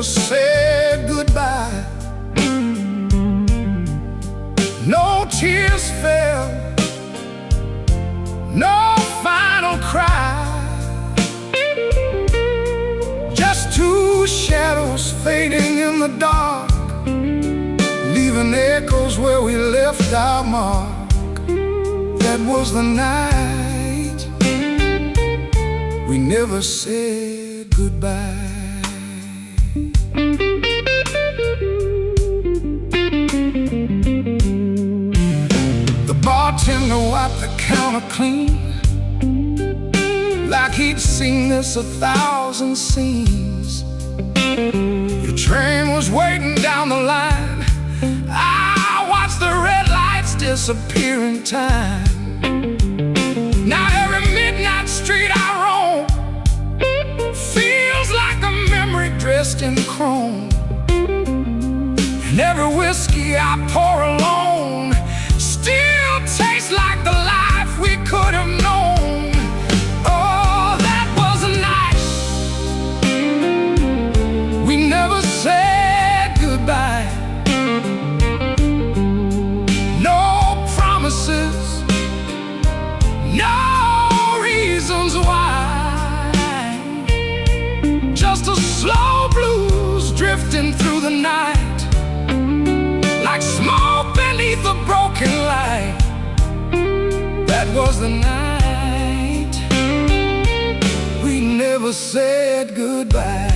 said goodbye. No tears fell, no final cry, just two shadows fading in the dark, leaving echoes where we left our mark. That was the night we never said goodbye. The bartender wiped the counter clean, like he'd seen this 1,000 scenes. The train was waiting down the line. I watched the red lights disappear in time. Now every midnight street I roam feels like a memory dressed in chrome. And every whiskey I pour alone still tastes like the life we could have known. Oh, that was a night we never said goodbye. No promises, no reasons why, just a slow blues drifting through the night, like smoke beneath a broken light. That was the night we never said goodbye.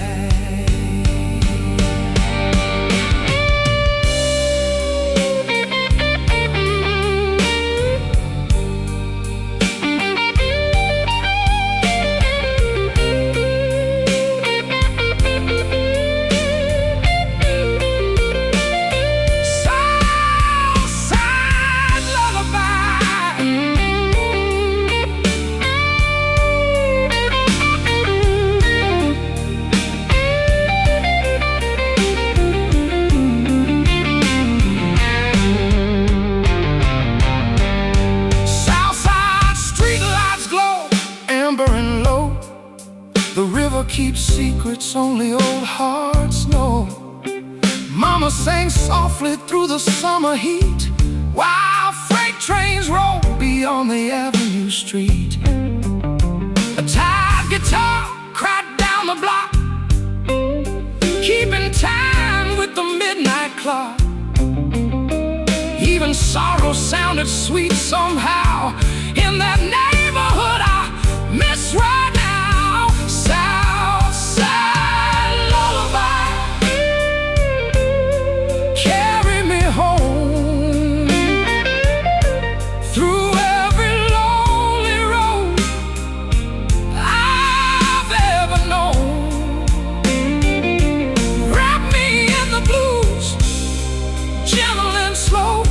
The river keeps secrets only old hearts know. Mama sang softly through the summer heat, while freight trains roll beyond the avenue street. A tired guitar cried down the block, keeping time with the midnight clock. Even sorrow sounded sweet somehow in that neighborhood I miss right now. Southside lullaby, carry me home through every lonely road I've ever known. Wrap me in the blues, gentle and slow,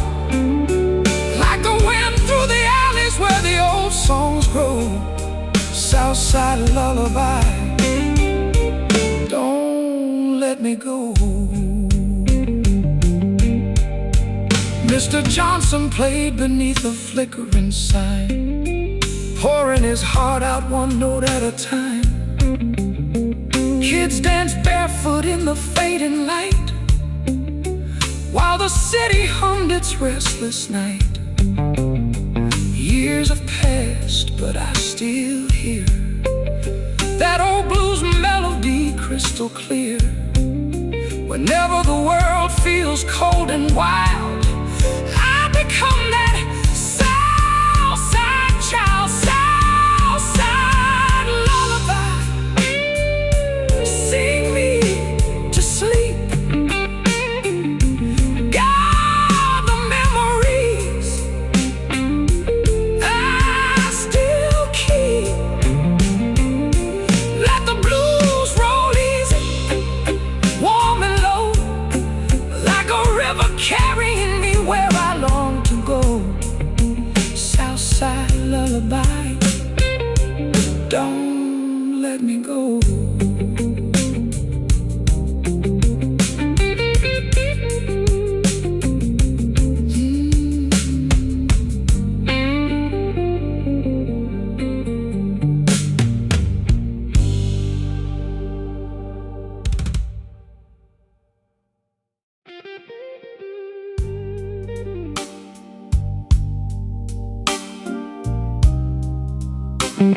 like the wind through the alleys where the old songs grow. Southside lullaby, don't let me go. Mr. Johnson played beneath a flickering sign, pouring his heart out one note at a time. Kids danced barefoot in the fading light, while the city hummed its restless night. Years have passed, but I still hear that old blues melody crystal clear. Whenever the world feels cold and wild, I become that Southside child. Southside lullaby, sing me to sleep. God, the memories I still keep. Let the blues roll easy, warm and low, like a river carrying me where I long to go. Southside lullaby, don't let me go. Rain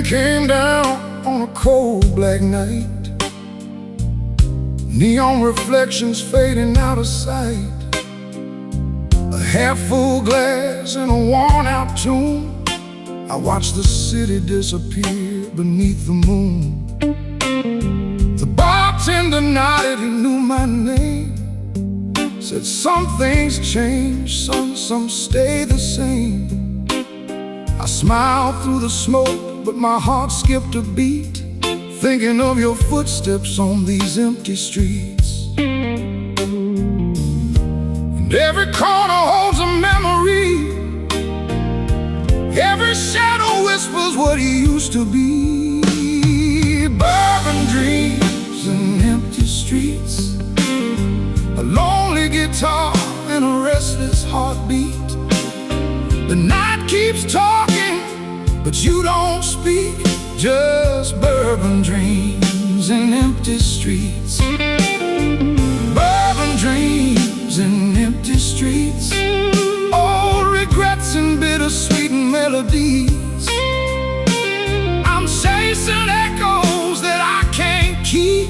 came down on a cold black night, neon reflections fading out of sight. A half-full glass in a worn-out tune, I watched the city disappear beneath the moon. The bartender nodded, he knew my name, said some things change, some stay the same. I smiled through the smoke, but my heart skipped a beat, thinking of your footsteps on these empty streets. And every corner holds a memory, every shadow whispers what he used to be. Bourbon dreams and empty streets, a lonely guitar and a restless heartbeat. The night keeps talking, but you don't speak. Just bourbon dreams and empty streets. Bourbon dreams and empty streets. Old regrets and bittersweet melodies. I'm chasing echoes that I can't keep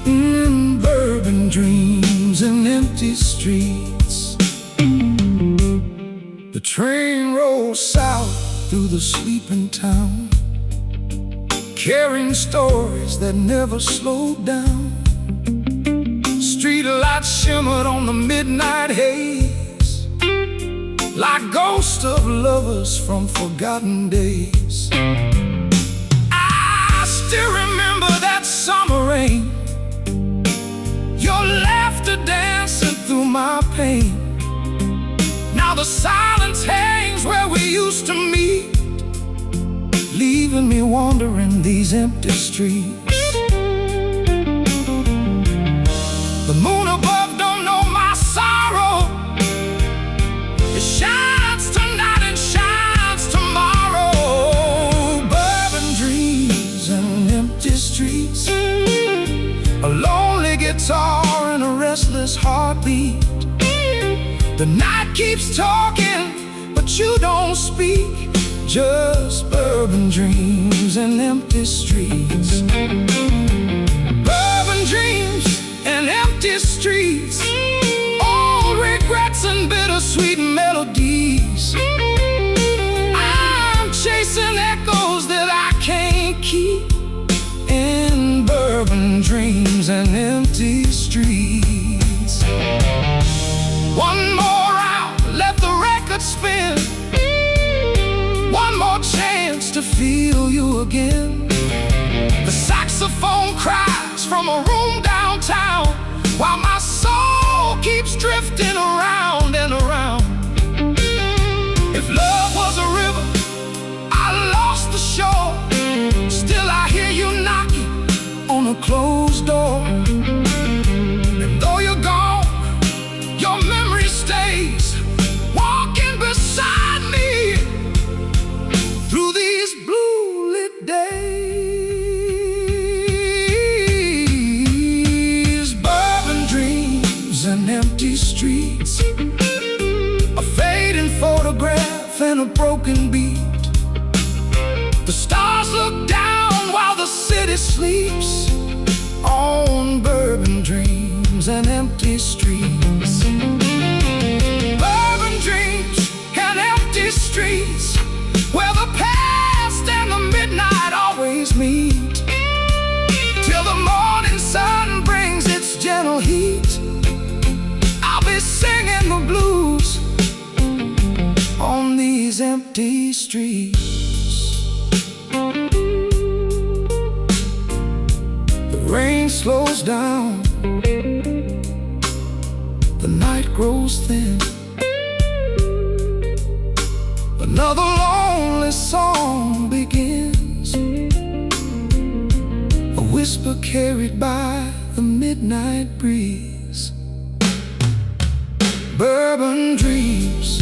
in bourbon dreams and empty streets. The train rolls south through the sleeping town, carrying stories that never slowed down. Street lights shimmered on the midnight haze, like ghosts of lovers from forgotten days. I still remember that summer rain, your laughter dancing through my pain. Now the silence hangs where we used to meet, leaving me wandering these empty streets. The moon above don't know my sorrow. It shines tonight and shines tomorrow. Bourbon dreams and empty streets, a lonely guitar and a restless heartbeat. The night keeps talking, but you don't speak. Just bourbon dreams and empty streets. Bourbon dreams and empty streets. Old regrets and bittersweet melodies. I'm chasing echoes that I can't keep in bourbon dreams and empty streets. One more round, let the record spin. One more chance to feel you again. The saxophone cries from a room downtown, while my soul keeps drifting around and around. If love was a river, I lost the shore. Still I hear you knocking on a closed door. And though you're gone, your memory stays, walking beside me through these blue lit days. Bourbon dreams and empty streets, a fading photograph and a broken beat. The stars look down while the city sleeps on bourbon dreams and empty streets. Bourbon dreams and empty streets, where the past and the midnight always meet, till the morning sun brings its gentle heat. I'll be singing the blues on these empty streets. The rain slows down, the night grows thin. Another lonely song begins, a whisper carried by the midnight breeze. suburban dreams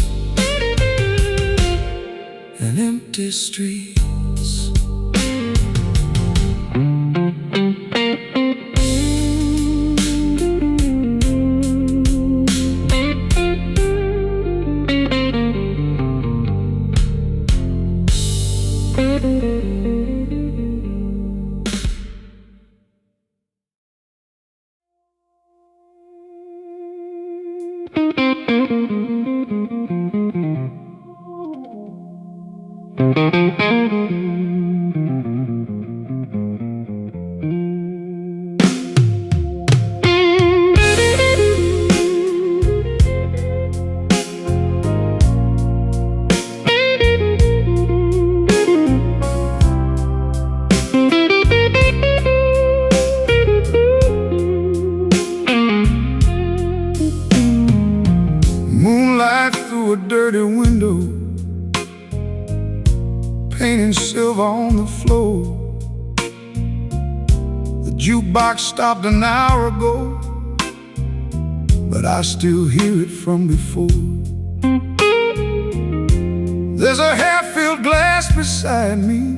and empty streets. Moonlight through a dirty window, painting silver on the floor. The jukebox stopped an hour ago, but I still hear it from before. There's a half-filled glass beside me,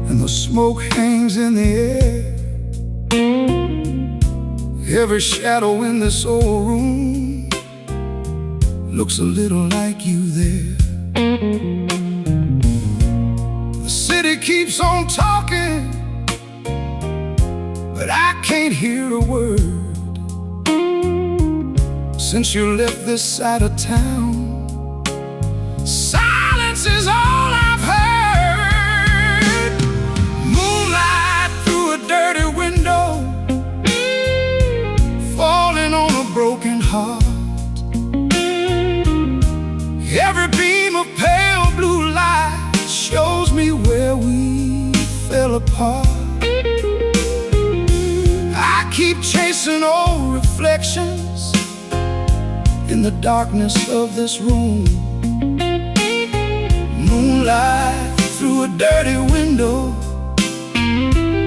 and the smoke hangs in the air. Every shadow in this old room looks a little like you there. The city keeps on talking, but I can't hear a word. Since you left this side of town, silence is all I've heard. Moonlight through a dirty window, falling on a broken heart. Every beam of pale blue light shows me where we fell apart. I keep chasing old reflections in the darkness of this room. Moonlight through a dirty window,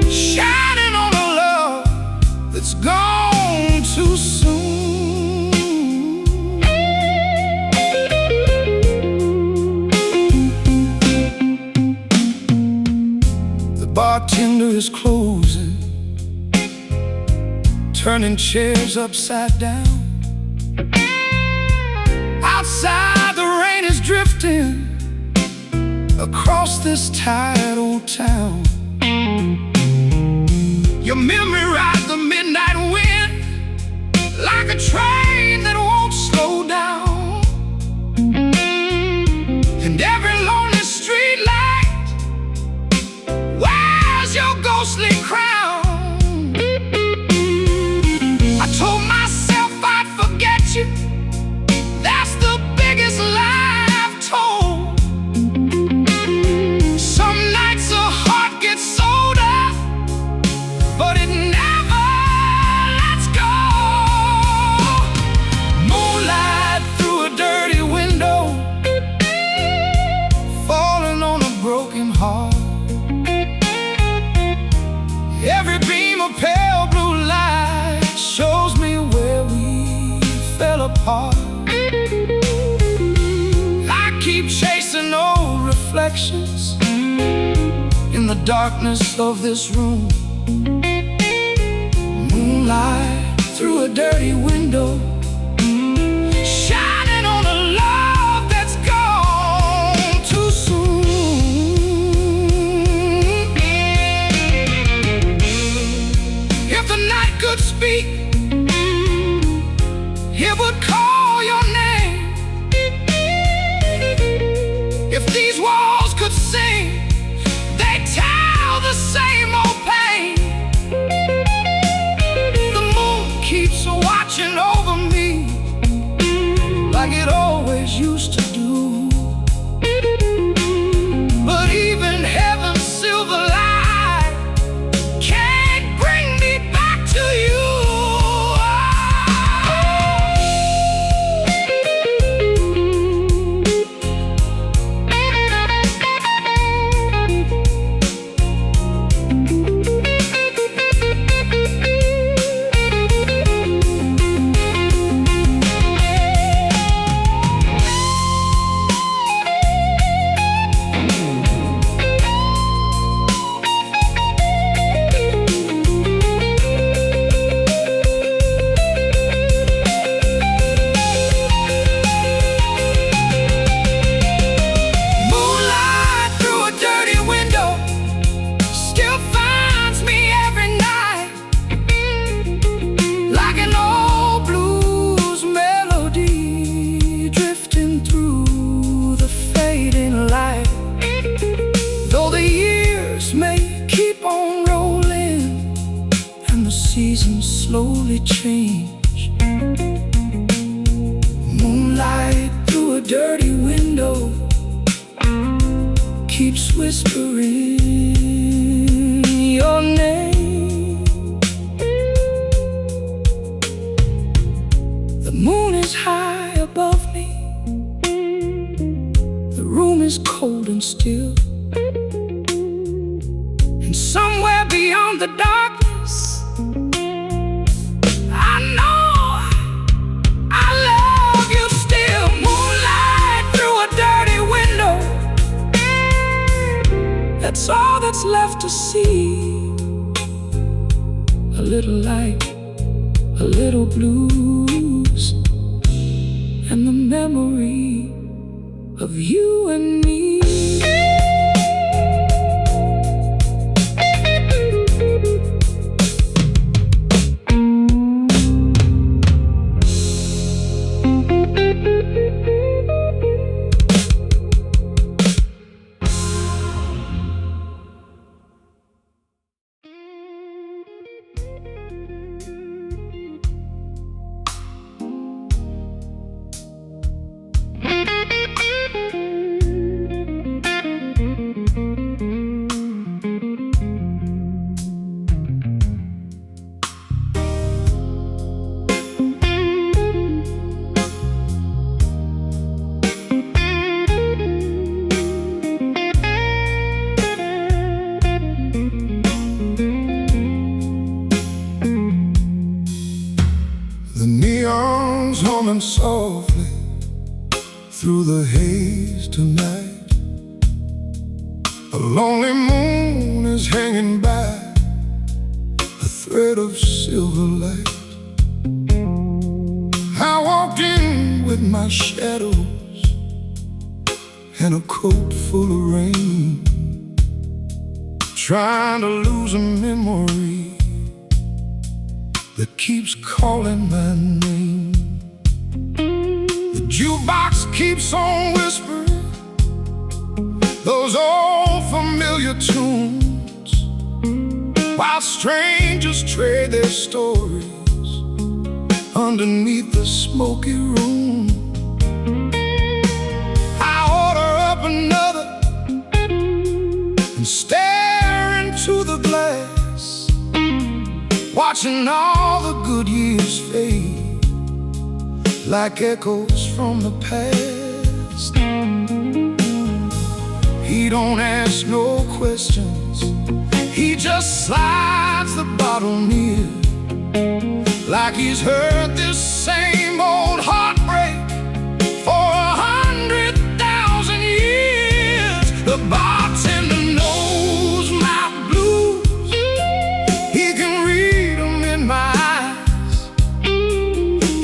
shining on a love that's gone too soon. Bartender is closing, turning chairs upside down. Outside the rain is drifting across this tired old town. Your memory rides the midnight wind like a train that won't slow down. And every lonely street light wears your ghostly crown. I told myself I'd forget you. That's the biggest lie I've told. Some nights a heart gets sold up, but it never lets go. Moonlight through a dirty window, falling on a broken heart. Every beam of pale blue light shows me where we fell apart. I keep chasing old reflections in the darkness of this room. Moonlight through a dirty window, shining on a love that's gone too soon. If the night could speak, it would call your name. If these walls could sing, they'd tell the same old pain. The moon keeps watching over me like it always used to do. But even heaven's silver light can't bring me back to you. slowly change. Moonlight through a dirty window keeps whispering your name. The moon is high above me. The room is cold and still. And somewhere beyond the darkness, I know I love you still. Moonlight through a dirty window, that's all that's left to see. A little light, a little blues, and the memory of you and me. The neon's humming softly through the haze tonight. A lonely moon is hanging by, a thread of silver light. I walked in with my shadows and a coat full of rain, trying to lose a memory that keeps calling my name. The jukebox keeps on whispering those old familiar tunes, while strangers trade their stories underneath the smoky room. I order up another and stare into the glass, watching all the good years fade like echoes from the past. He don't ask no questions, he just slides the bottle near, like he's heard this same old heartbreak for 100,000 years. The bartender knows my blues, he can read them in my eyes.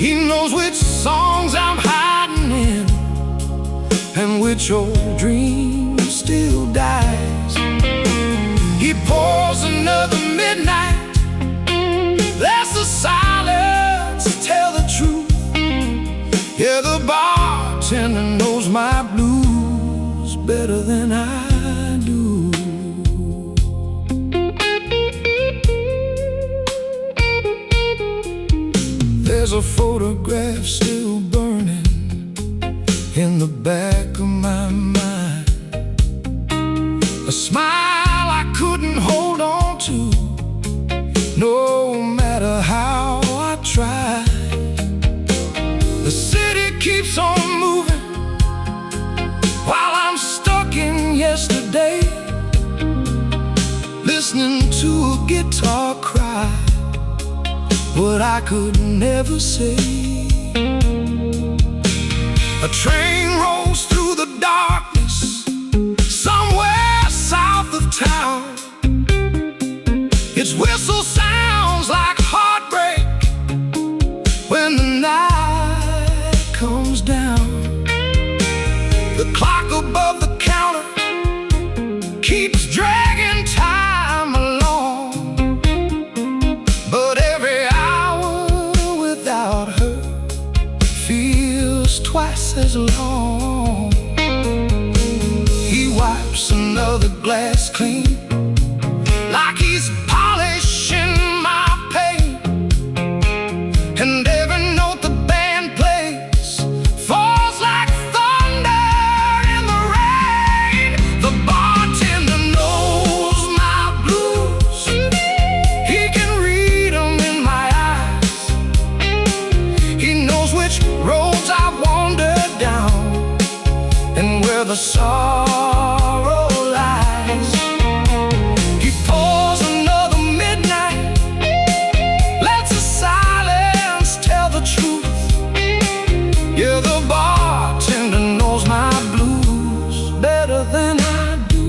He knows which songs I'm hiding in and which old dream still dies. He pours another midnight, lets the silence tell the truth. Yeah, the bartender knows my blues better than I do. There's a photograph still burning in the back of my mind, a smile I couldn't hold on to, no matter how I tried. The city keeps on moving while I'm stuck in yesterday, listening to a guitar cry what I could never say. A train rolls through the darkness somewhere south of town. Its whistle sounds like heartbreak when the night comes down. The clock above the counter keeps dragging time along, but every hour without her feels twice as long. He wipes another glass clean, like he's polishing my pain. and every note the band plays falls like thunder in the rain. The bartender knows my blues. He can read them in my eyes. He knows which roads I've wandered down and where the sorrow lies. He pours another midnight, lets the silence tell the truth. Yeah, the bartender knows my blues better than I do.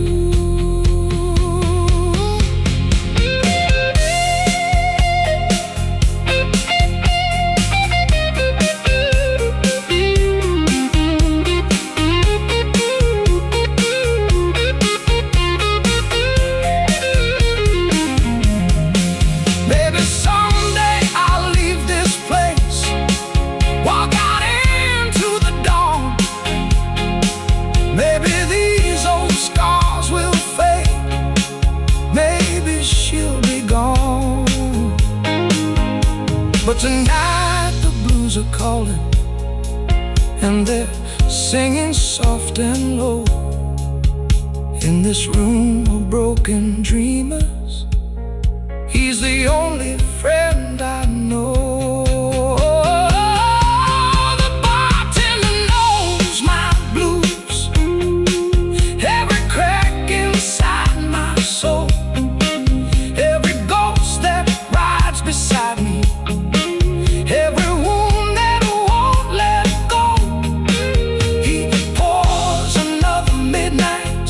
Maybe someday I'll leave this place, walk out into the dawn. Maybe these old scars will fade, maybe she'll be gone. But tonight the blues are calling, and they're singing soft and low. In this room of broken dreamers, he's the only friend I know. The bartender knows my blues, every crack inside my soul, every ghost that rides beside me, every wound that won't let go. He pours another midnight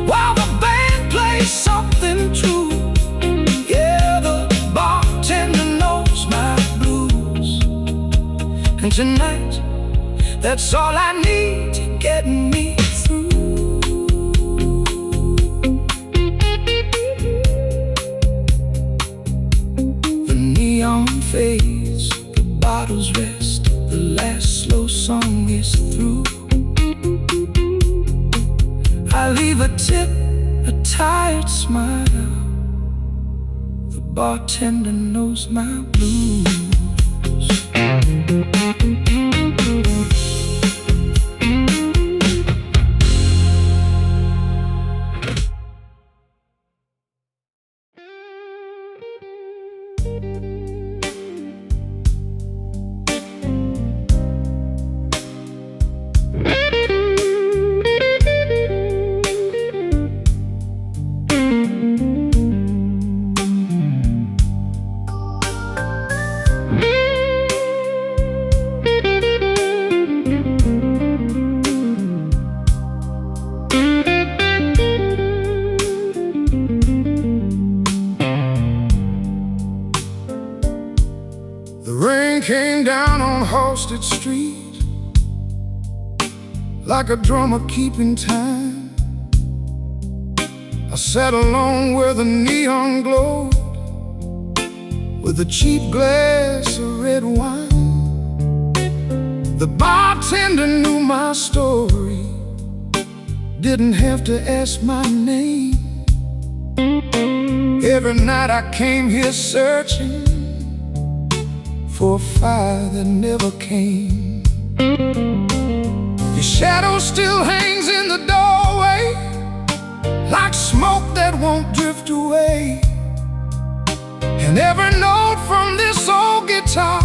while the band plays something true. Yeah, the bartender knows my blues, and tonight, that's all I need to get me through. The neon fades, the bottles rest, the last slow song is through. I leave a tip, a tired smile. The bartender knows my blues. The rain came down on Halsted Street like a drummer keeping time. I sat alone where the neon glowed with a cheap glass of red wine. The bartender knew my story, didn't have to ask my name. Every night I came here searching for a fire that never came. Your shadow still hangs in the doorway, like smoke that won't drift away. And every note from this old guitar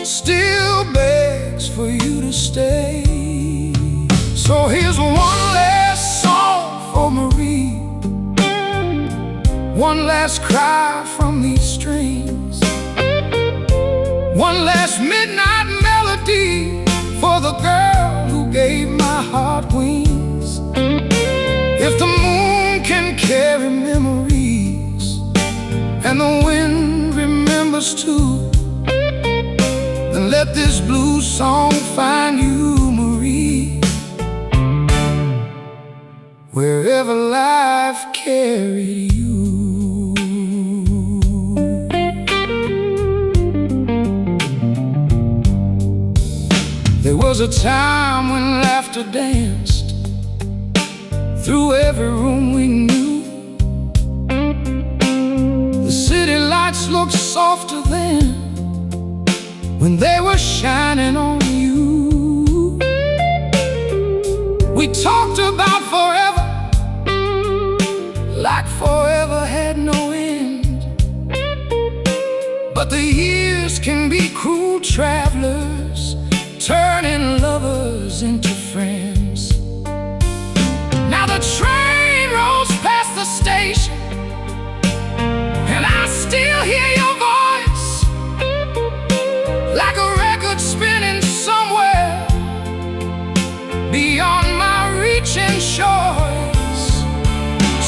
still begs for you to stay. So here's one last song for Marie, one last cry from these strings, one last midnight melody for the girl who gave my heart wings. If the moon can carry memories and the wind remembers too, then let this blues song find you, Marie, wherever life carried you. There was a time when laughter danced through every room we knew. The city lights looked softer then, when they were shining on you. We talked about forever, like forever had no end. But the years can be cruel travelers, turning lovers into friends. Now the train rolls past the station, and I still hear your voice, like a record spinning somewhere beyond my reach and choice.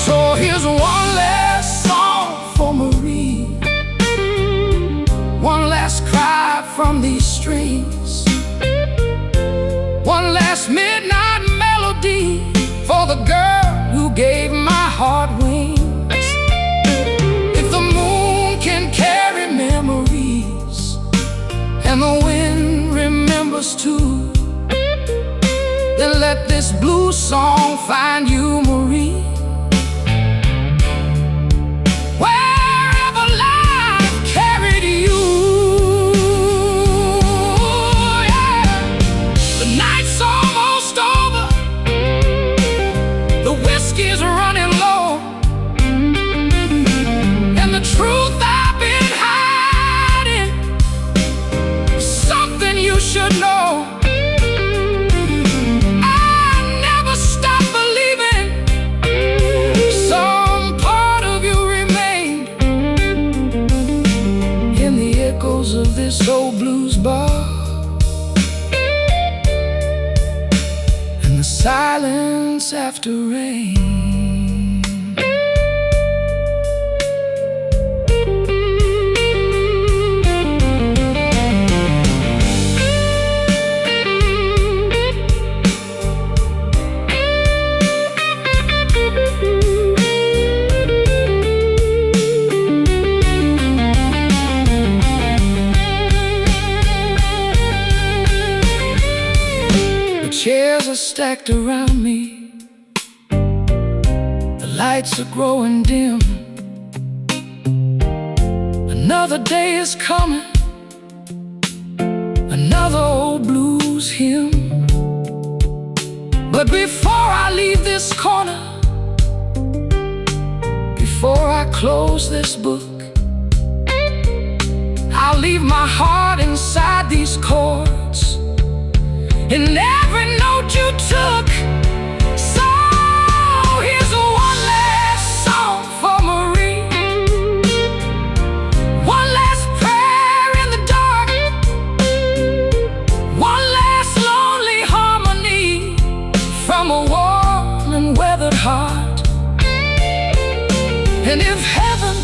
So here's one last song for Marie, one last cry from these streets, one last midnight melody for the girl who gave my heart wings. If the moon can carry memories, and the wind remembers too, then let this blue song find you, Marie. Wherever life carried you, yeah. The night's almost over, the whiskey's running low, and the truth I've been hiding, something you should know. I never stopped believing some part of you remained in the echoes of this old blues bar, and the silence after rain. The chairs are stacked around me, the lights are growing dim. Another day is coming, another old blues hymn. But before I leave this corner, before I close this book, I'll leave my heart inside these chords, in every note you took. So here's one last song for Marie, one last prayer in the dark, one last lonely harmony from a worn and weathered heart. And if heaven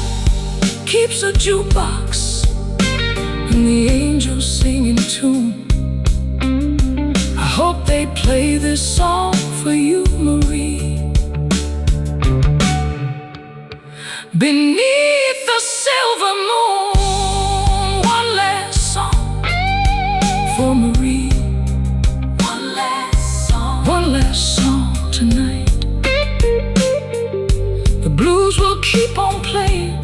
keeps a jukebox and the angels sing in tune, I hope they play this song for you, Marie. Beneath the silver moon, one last song for Marie, one last song tonight. The blues will keep on playing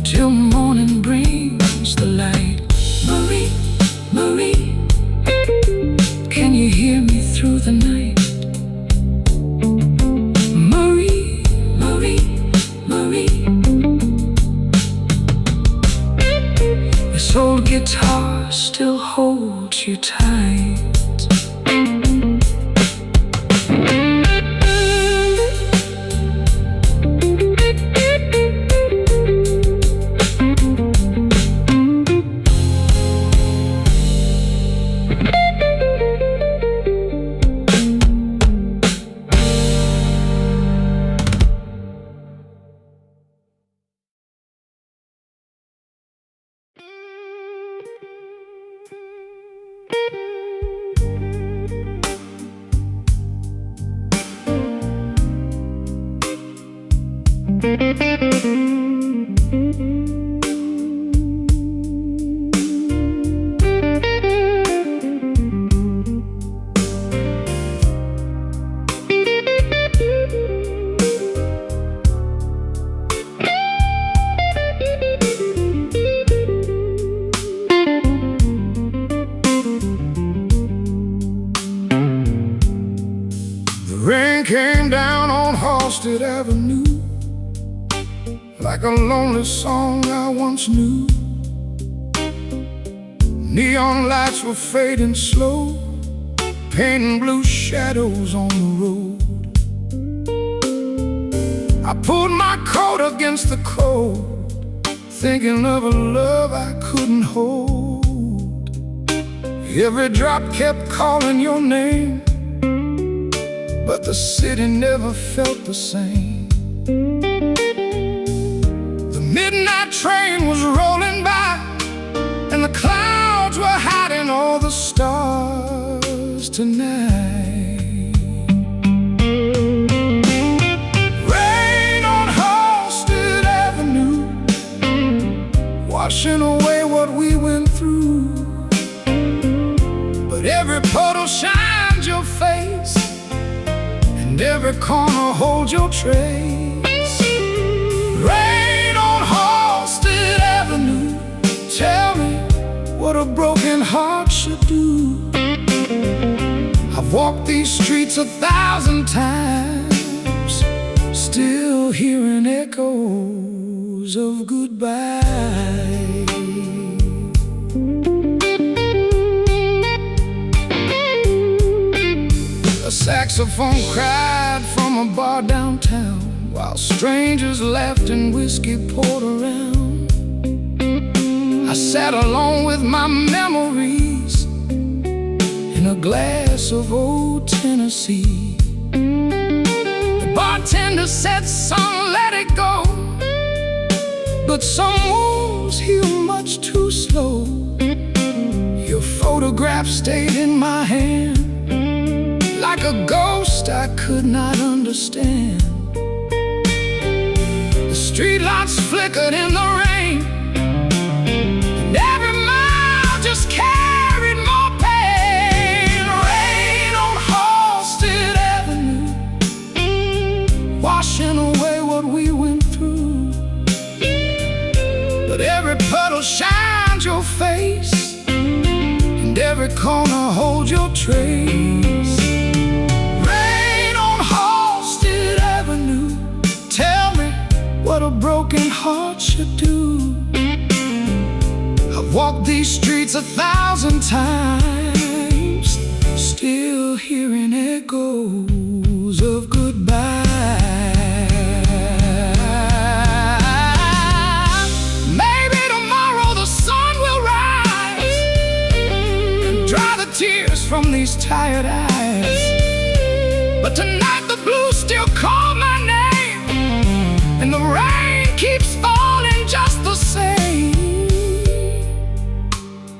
till morning brings the light. Marie, Marie, can you hear me through the night? Marie, Marie, Marie. This old guitar still holds you tight. Halsted Avenue, like a lonely song I once knew. Neon lights were fading slow, painting blue shadows on the road. I pulled my coat against the cold, thinking of a love I couldn't hold. Every drop kept calling your name, but the city never felt the same. The midnight train was rolling by, and the clouds were hiding all the stars tonight. Rain on Halsted Avenue, washing away what we went through. But every puddle shines your face, and every corner holds your trace. Rain on Halsted Avenue, tell me what a broken heart should do. I've walked these streets 1,000 times, still hearing echoes of goodbye. A saxophone cried from a bar downtown, while strangers laughed and whiskey poured around. I sat alone with my memories in a glass of old Tennessee. The bartender said, "Son, let it go," but some wounds heal much too slow. Your photograph stayed in my hand, like a ghost I could not understand. The streetlights flickered in the rain, and every mile just carried more pain. Rain on Halsted Avenue, washing away what we went through. But every puddle shines your face, and every corner holds your trace. Rain on Halsted Avenue, tell me what a broken heart should do. I've walked these streets 1,000 times, still hearing echoes of goodbye. Maybe tomorrow the sun will rise and dry the tears from these tired eyes. But tonight the blues still call my name, and the rain keeps falling just the same.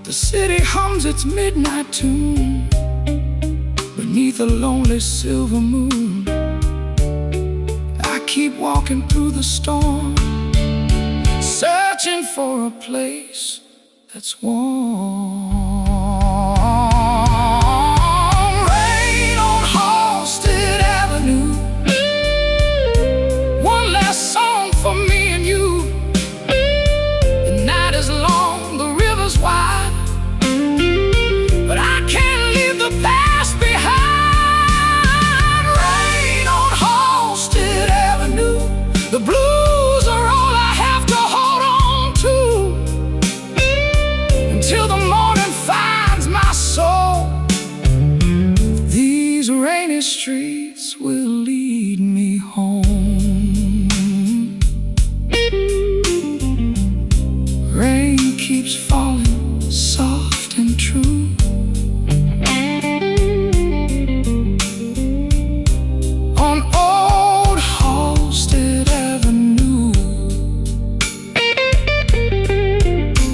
The city hums its midnight tune beneath a lonely silver moon. I keep walking through the storm, searching for a place that's warm. Rain on Halsted Avenue, one last song for me and you. The night is long, the river's wide, but I can't leave the past behind. Rain on Halsted Avenue, the blues are all I have to hold on to, until the morning finds my soul. These rainy streets will lead me home. Rain keeps falling soft and true. On old Halsted Avenue,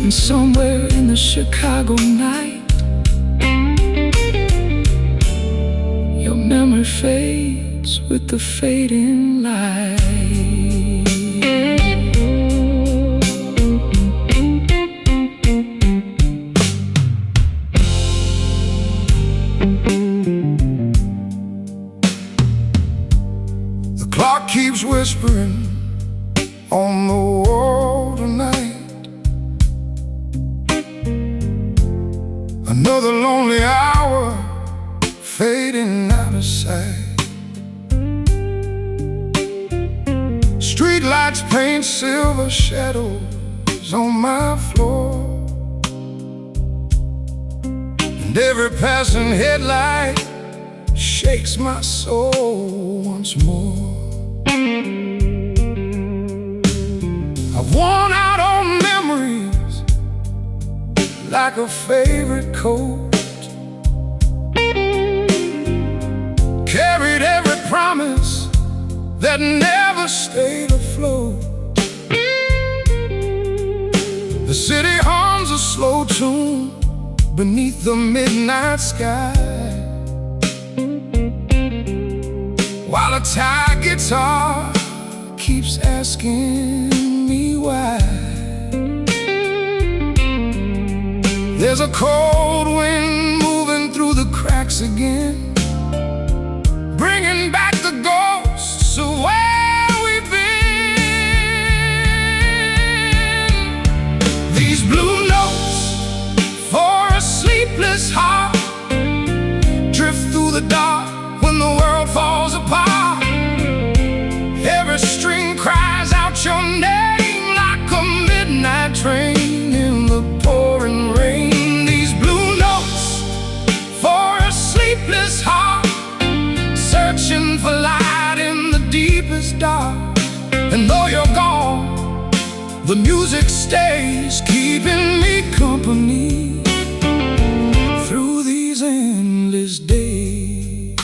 and somewhere in the Chicago night, your memory fades with the fading light. The clock keeps whispering on the wall tonight. Another lonely hour fading out of sight. Streetlights paint silver shadows on my floor, and every passing headlight shakes my soul once more. I've worn out old memories like a favorite coat, carried every promise that never stayed afloat. The city hums a slow tune beneath the midnight sky, while a tired guitar keeps asking me why. There's a cold wind moving through the cracks again, bringing back the ghosts of where we've been. These blue notes for a sleepless heart drift through the dark when the world falls apart. Every string cries out your name like a midnight train in the pouring rain. These blue notes for a sleepless heart, searching for light in the deepest dark. And though you're gone, the music stays, keeping me company through these endless days.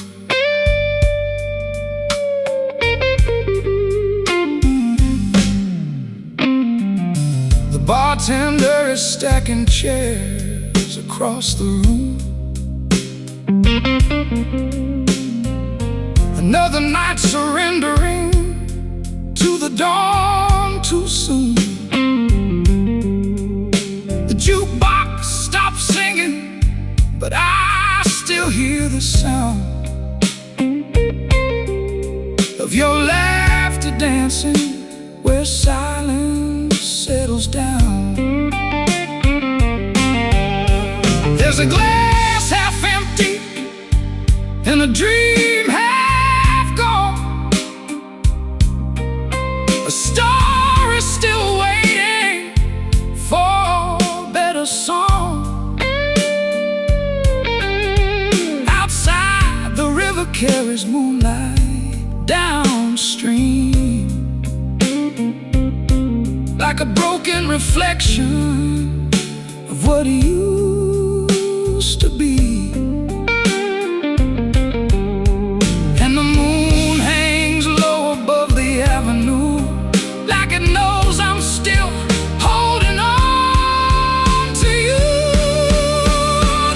The bartender is stacking chairs across the room. Another night surrendering to the dawn too soon. The jukebox stops singing, but I still hear the sound of your laughter dancing where silence settles down. There's a glass half empty and a dream half gone. A star is still waiting for a better song. Outside, the river carries moonlight downstream, like a broken reflection of what used to be. And the moon hangs low above the avenue, like it knows I'm still holding on to you.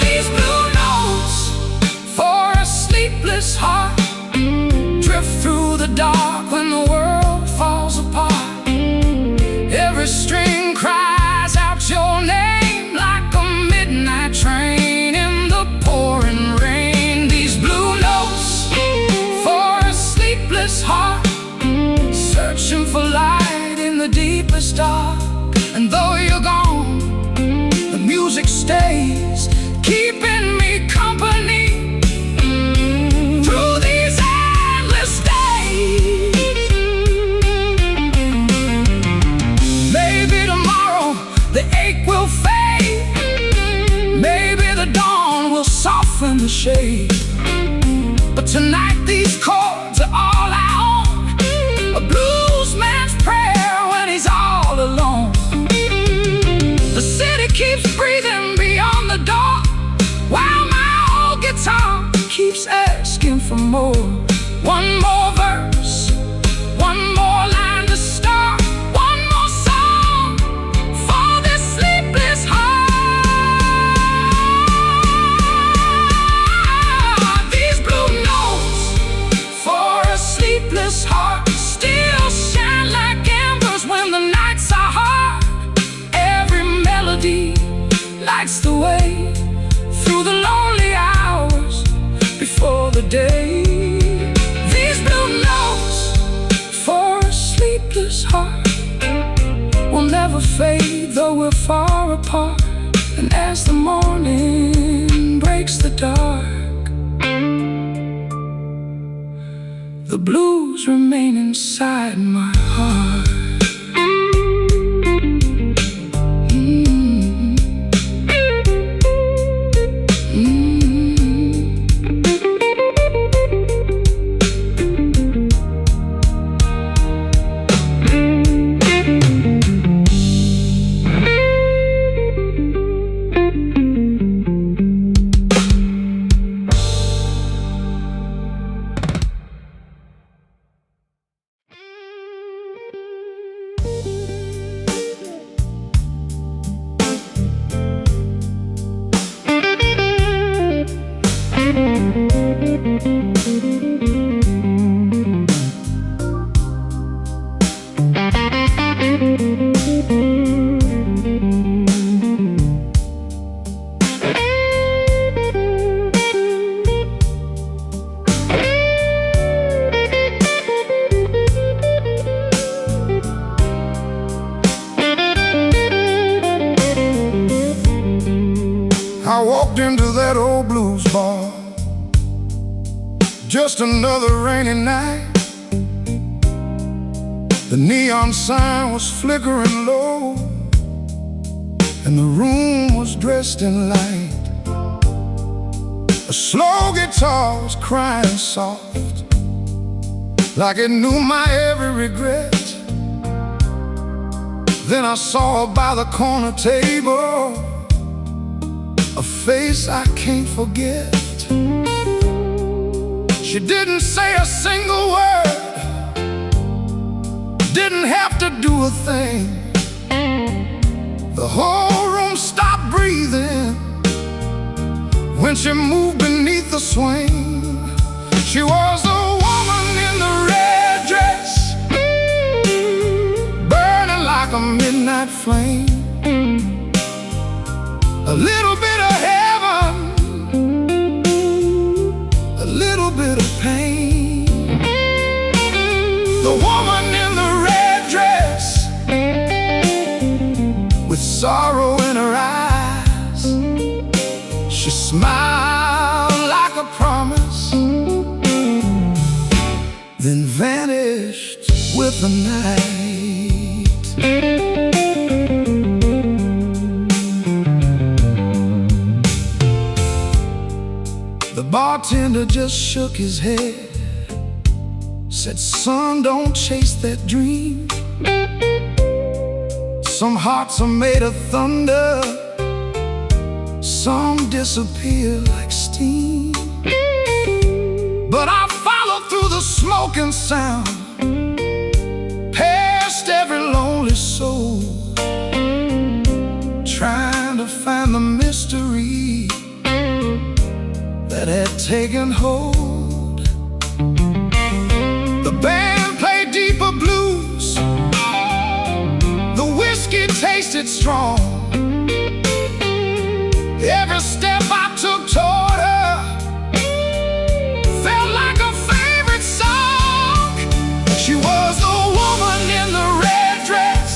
These blue notes for a sleepless heart drift through the dark when the world falls apart. Every string cries out your name like a midnight train in the pouring rain. These blue notes for a sleepless heart, searching for light in the deepest dark. And though you're gone, the music stays, keeping me company through these endless days. Maybe tomorrow the ache will fade, maybe the dawn will soften the shade, but tonight these chords are all I own, a blues man's prayer when he's all alone. The city keeps breathing beyond the door, while my old guitar keeps asking for more. One more verse, one more line to start, one more song for this sleepless heart. These blue notes for a sleepless heart still shine like embers when the nights are hard. Every melody lights the way through the lonely hours before the day. These blue notes for a sleepless heart will never fade, though we're far apart. And as the morning breaks the dark, the blues remain inside my heart. I walked into that old blues bar, just another rainy night. The neon sign was flickering low, and the room was dressed in light. A slow guitar was crying soft, like it knew my every regret. Then I saw by the corner table a face I can't forget. She didn't say a single word, didn't have to do a thing. The whole room stopped breathing when she moved beneath the swing. She was a woman in the red dress, burning like a midnight flame. A little bit of heaven, a little bit of pain. The woman in the red dress, with sorrow in her eyes, she smiled like a promise, then vanished with the night. The bartender just shook his head, said, "Son, don't chase that dream. Some hearts are made of thunder, some disappear like steam." But I followed through the smoke and sound, past every lonely soul, trying to find the mystery that had taken hold. The band played deeper blues, the whiskey tasted strong. Every step I took toward her felt like a favorite song. She was the woman in the red dress,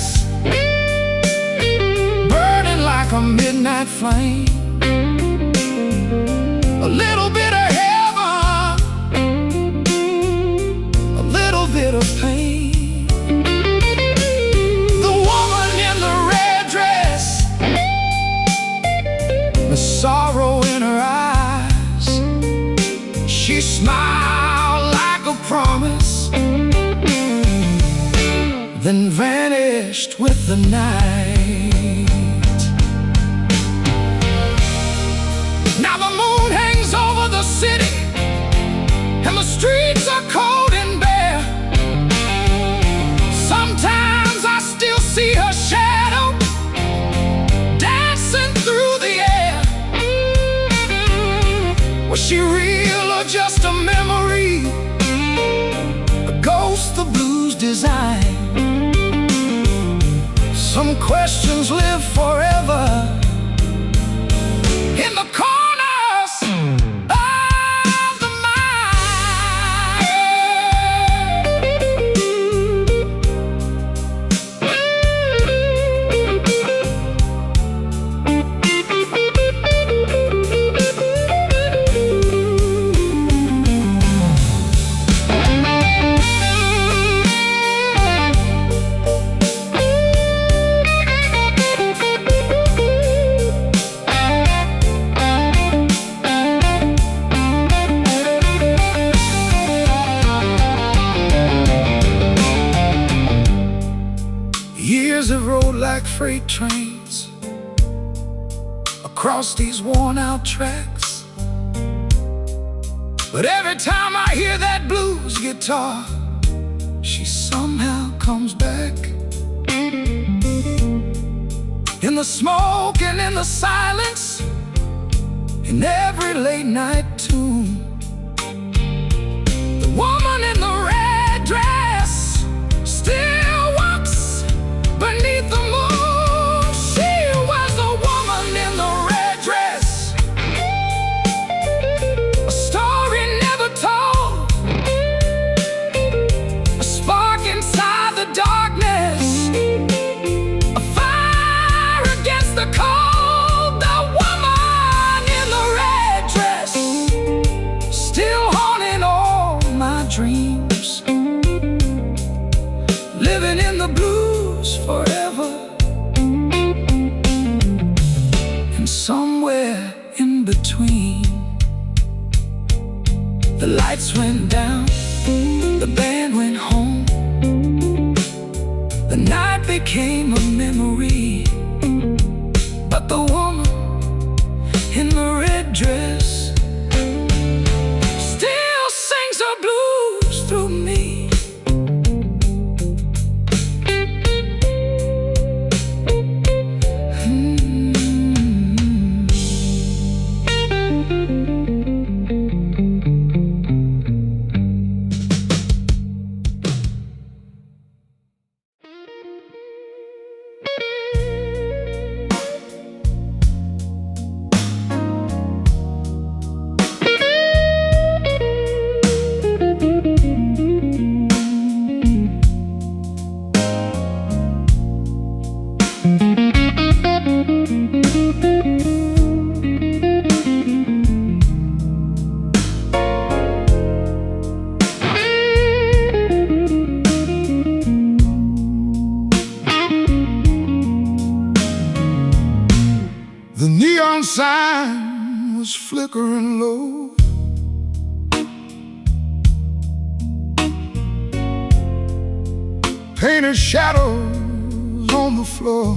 burning like a midnight flame. A little bit of heaven, a little bit of pain. The woman in the red dress, the sorrow in her eyes, she smiled like a promise, then vanished with the night. Now the moon hangs over the city, and the streets are cold and bare. Sometimes I still see her shadow dancing through the air. Was she real or just a memory, a ghost the blues design? Some questions live forever in the corners of the Years have rolled like freight trains across these worn-out tracks, but every time I hear that blues guitar, she somehow comes back. In the smoke and in the silence, in every late night tune, the woman in the red dress still walks beneath the moon. She was the woman in the red dress, a story never told, a spark inside the darkness, a fire against the cold. The woman And somewhere in between, the lights went down, the band went home. The night became a memory, but the woman in the red dress still sings her blues through me. The neon sign was flickering low. Painted shadows on the floor.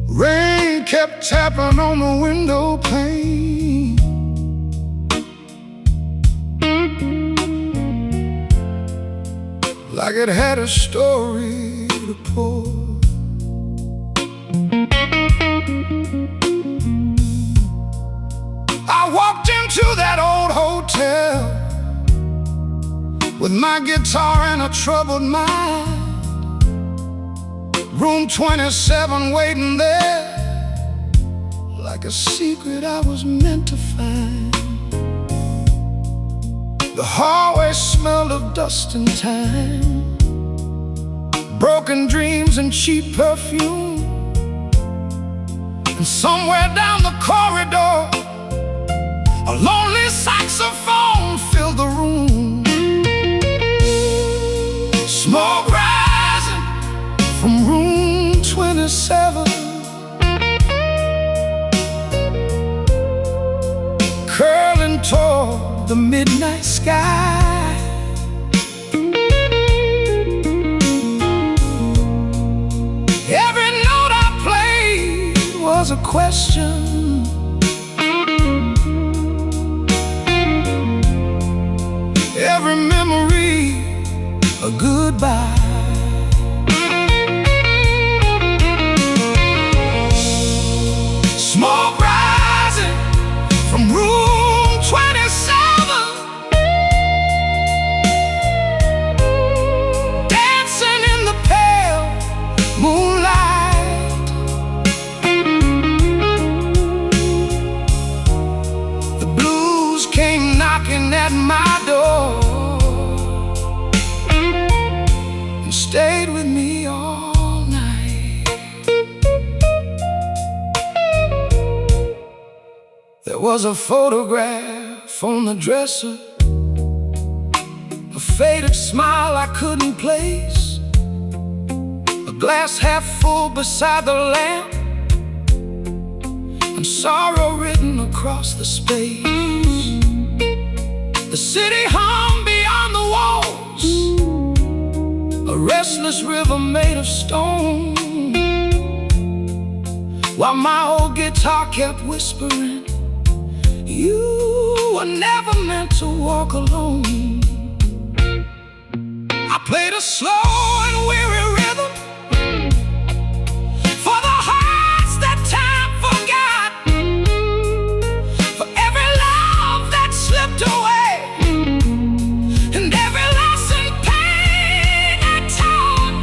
Rain kept tapping on the window pane. Like it had a story to pour. I walked into that old hotel with my guitar and a troubled mind. Room 27 waiting there, like a secret I was meant to find. The hallway smelled of dust and time, broken dreams and cheap perfume. And somewhere down the corridor, a lonely saxophone filled the room. Smoke rising from room 27, curling toward the midnight sky. Every note I played was a question. Every memory a goodbye. Smoke rising from room 27, dancing in the pale moonlight. The blues came knocking at my door and stayed with me all night. There was a photograph on the dresser, a faded smile I couldn't place, a glass half full beside the lamp, and sorrow written across the space. The city hung beyond the walls, a restless river made of stone, while my old guitar kept whispering, you were never meant to walk alone. I played a slow and weary rhythm for the hearts that time forgot, for every love that slipped away, and every lesson pain had taught.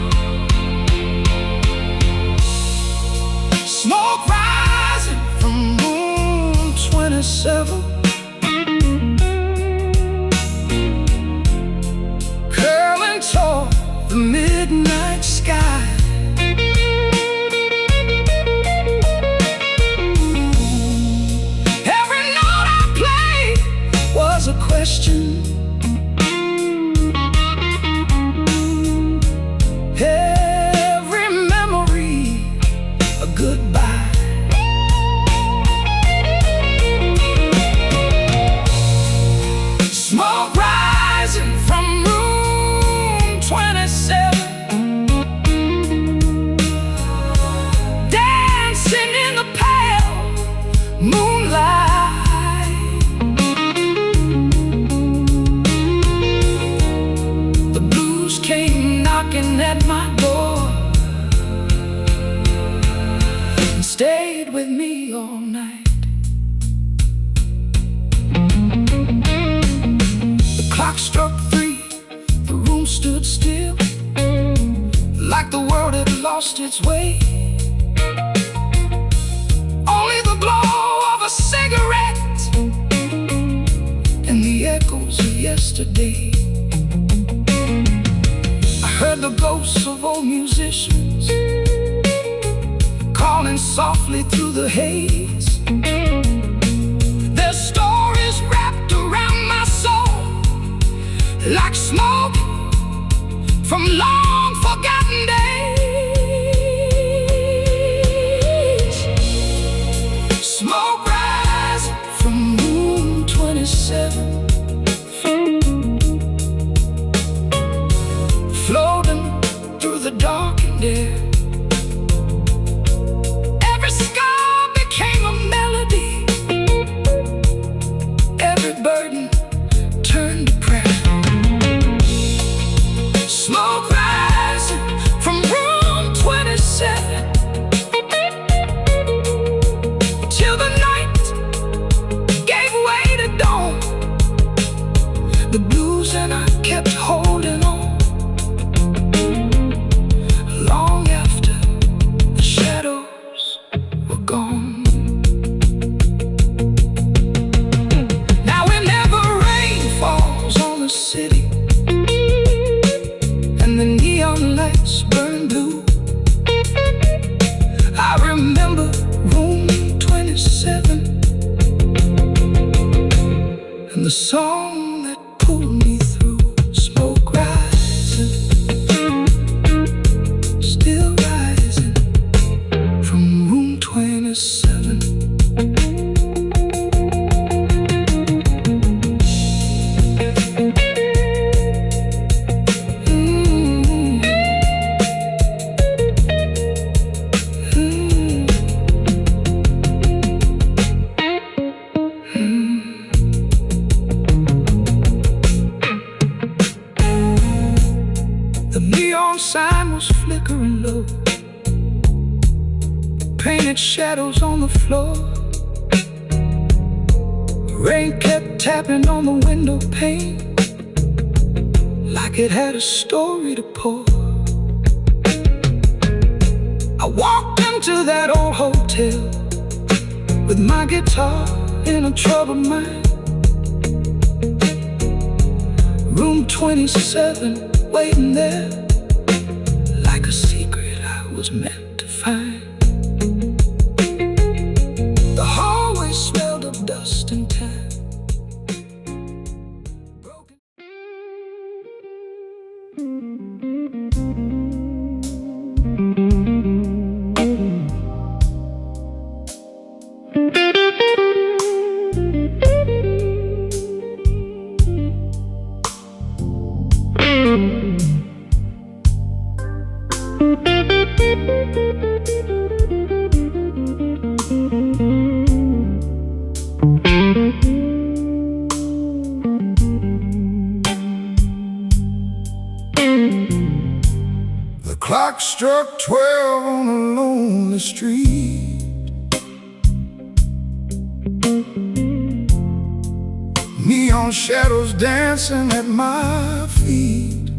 Smoke rising from room 27, curling toward the midnight world had lost its way. Only the glow of a cigarette and the echoes of yesterday. I heard the ghosts of old musicians calling softly through the haze. Their stories wrapped around my soul like smoke from long forgotten days. Smoke rising from room 27, floating through the darkened air. Every scar became a melody, every burden turned to prayer. Smoke rising from room 27 till the night gave way to dawn. The blues and I kept holding on long after the shadows were gone. Now whenever rain falls on the city and the neon lights burn blue, I remember room 27 and the song that pulled me through. Smoke rising, still rising from room 27. The neon sign was flickering low, painted shadows on the floor. Rain kept tapping on the window pane like it had a story to pour. I walked into that old hotel with my guitar in a troubled mind. Room 27 waiting there like a secret I was meant to find. The hallway smelled of dust and time. Broken. The clock struck 12 on a lonely street. Neon shadows dancing at my feet.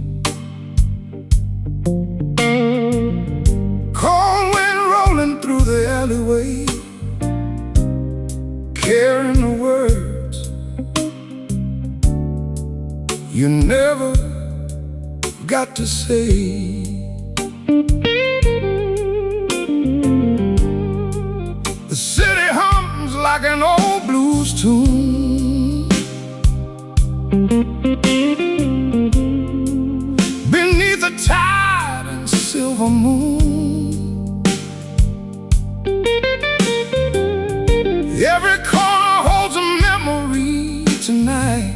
Cold wind rolling through the alleyway, carrying the words you never got to say. The city hums like an old blues tune beneath a tired and silver moon. Every corner holds a memory tonight,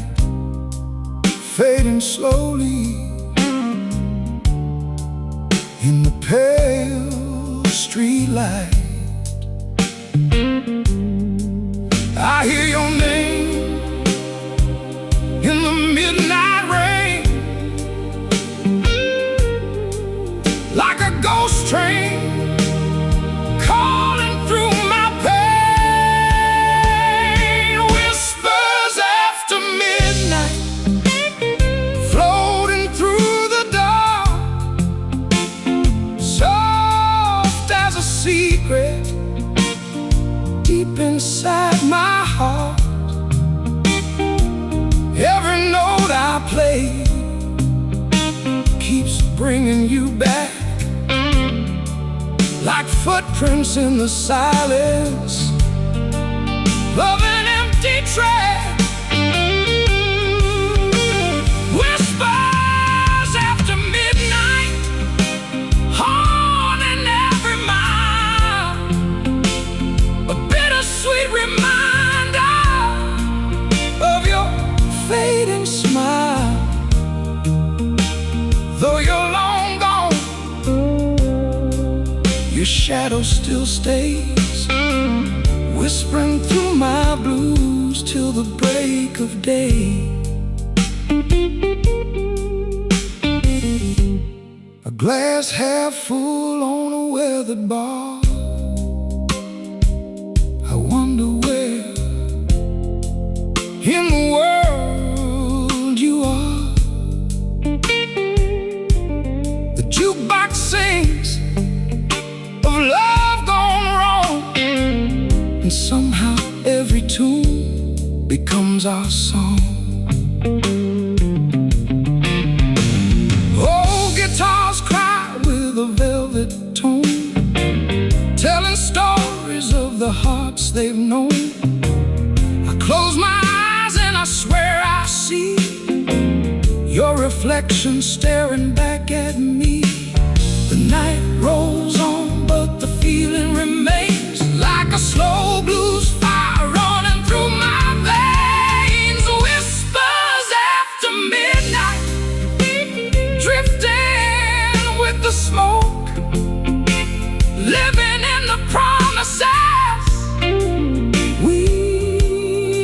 fading slowly in the pale street light. I hear your name in the midnight rain, like a ghost train calling through my pain. Whispers after midnight, floating through the dark, secret deep inside my heart. Every note I play keeps bringing you back, like footprints in the silence of an empty track. Whispers after midnight, haunting every mile, a bittersweet reminder of your fading smile. Though you're long gone, your shadow still stays, whispering through my blues till the break of day. A glass half full on a weathered bar, I wonder where in the world you are. The jukebox sings of love gone wrong, and somehow every tune becomes our song. Old guitars cry with a velvet tone, telling stories of the hearts they've known. I close my eyes and I swear I see your reflection staring back at me. The night rolls on, but the feeling remains, like a slow blues fire running through my veins. Whispers after midnight, drifting with the smoke, living in the promises we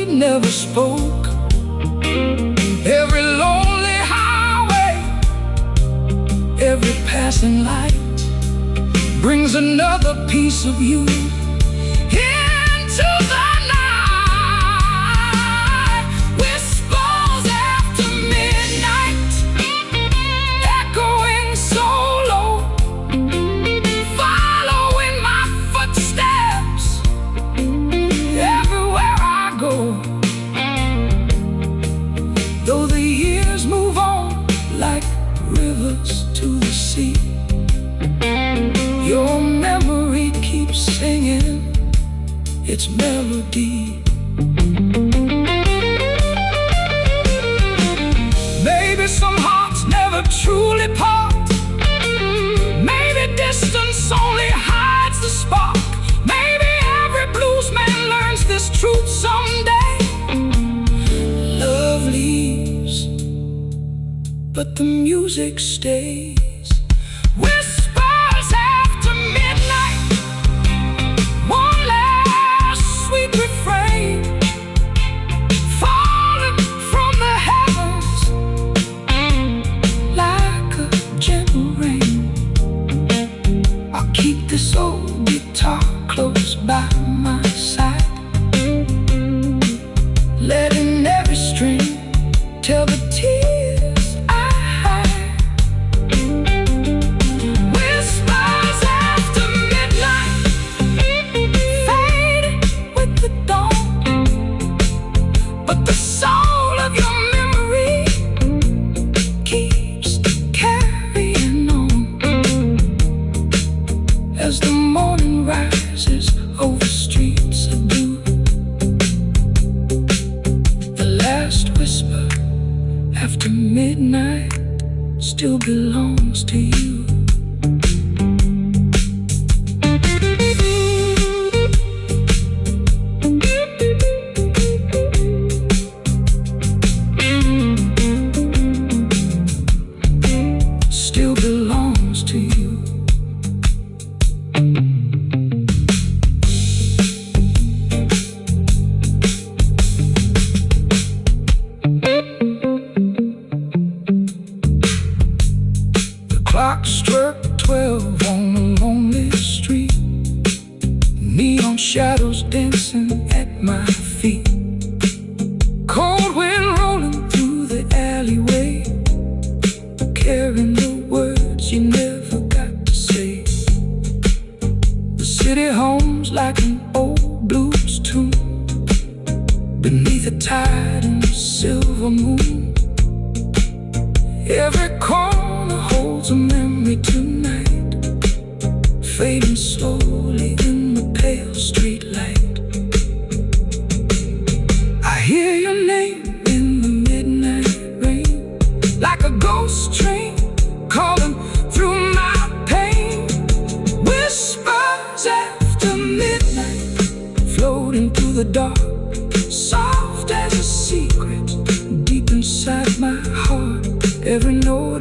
never spoke. Every lonely highway, every passing light brings another piece of you into the night. Whispers after midnight, echoing so low, following my footsteps everywhere I go. Though the years move on like rivers to the sea, your memory keeps singing its melody. Maybe some hearts never truly part, maybe distance only hides the spark. Maybe every bluesman learns this truth someday. Love leaves, but the music stays. Whispers after midnight, one last sweet refrain, falling from the heavens like a gentle rain. I'll keep this old guitar close by my side, letting every string tell the tears I hide. Whispers after midnight, fading with the dawn, but the soul of your memory keeps carrying on. As the morning rises over streets of blue, the last whisper after midnight still belongs to you. Still belongs to you. The clock city homes like an old blues tune, beneath a tide and a silver moon. Every corner holds a memory tonight, fading slowly in the pale street light. I hear your name in the midnight rain, like a ghost train calling through my pain. Whispers after midnight, floating through the dark, soft as a secret, deep inside my heart. Every note